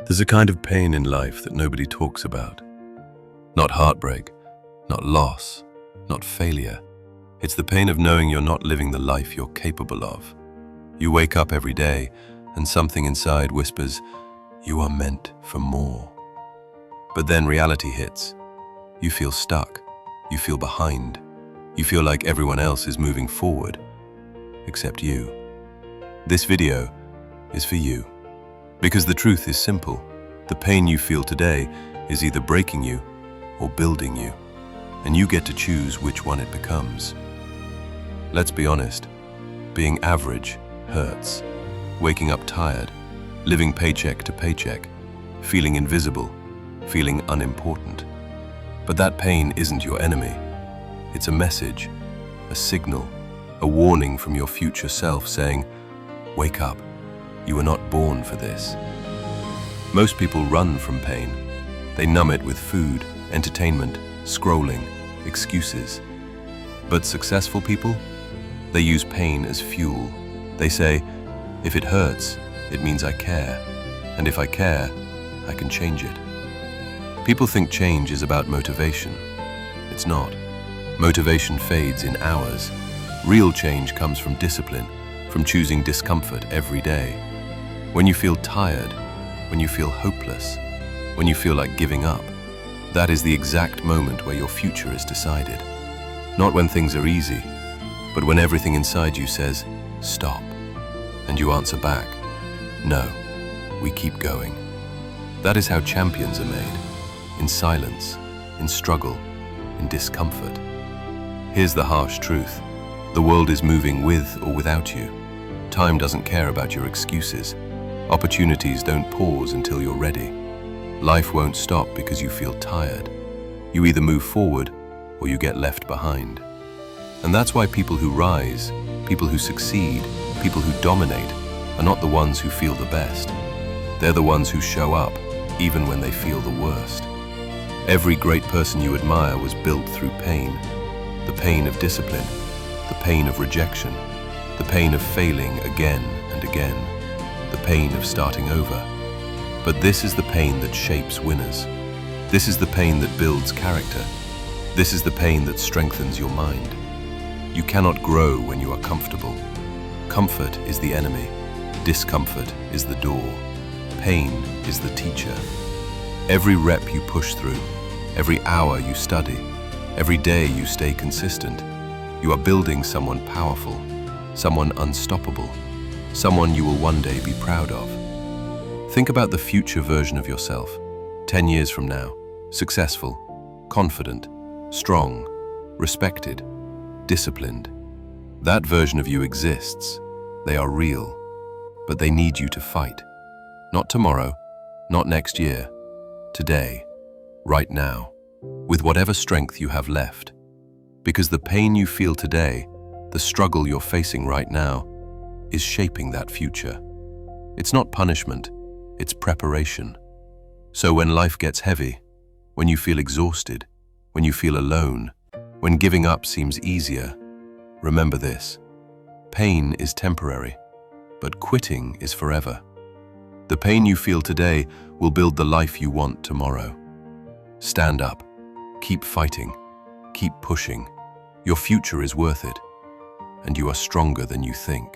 There's a kind of pain in life that nobody talks about. Not heartbreak, not loss, not failure. It's the pain of knowing you're not living the life you're capable of. You wake up every day and something inside whispers, you are meant for more. But then reality hits. You feel stuck. You feel behind. You feel like everyone else is moving forward, except you. This video is for you. Because the truth is simple. The pain you feel today is either breaking you or building you, and you get to choose which one it becomes. Let's be honest, being average hurts. Waking up tired, living paycheck to paycheck, feeling invisible, feeling unimportant. But that pain isn't your enemy. It's a message, a signal, a warning from your future self saying, wake up. You were not born for this. Most people run from pain. They numb it with food, entertainment, scrolling, excuses. But successful people, they use pain as fuel. They say, if it hurts, it means I care. And if I care, I can change it. People think change is about motivation. It's not. Motivation fades in hours. Real change comes from discipline, from choosing discomfort every day. When you feel tired, when you feel hopeless, when you feel like giving up, that is the exact moment where your future is decided. Not when things are easy, but when everything inside you says, stop, and you answer back, no, we keep going. That is how champions are made, in silence, in struggle, in discomfort. Here's the harsh truth. The world is moving with or without you. Time doesn't care about your excuses. Opportunities don't pause until you're ready. Life won't stop because you feel tired. You either move forward or you get left behind. And that's why people who rise, people who succeed, people who dominate are not the ones who feel the best. They're the ones who show up even when they feel the worst. Every great person you admire was built through pain. The pain of discipline, the pain of rejection, the pain of failing again and again, the pain of starting over. But this is the pain that shapes winners. This is the pain that builds character. This is the pain that strengthens your mind. You cannot grow when you are comfortable. Comfort is the enemy. Discomfort is the door. Pain is the teacher. Every rep you push through, every hour you study, every day you stay consistent, you are building someone powerful, someone unstoppable, someone you will one day be proud of. Think about the future version of yourself, 10 years from now, successful, confident, strong, respected, disciplined. That version of you exists. They are real, but they need you to fight. Not tomorrow, not next year, today, right now, with whatever strength you have left. Because the pain you feel today, the struggle you're facing right now, is shaping that future. It's not punishment, it's preparation. So when life gets heavy, when you feel exhausted, when you feel alone, when giving up seems easier, remember this. Pain is temporary, but quitting is forever. The pain you feel today will build the life you want tomorrow. Stand up, keep fighting, keep pushing. Your future is worth it, and you are stronger than you think.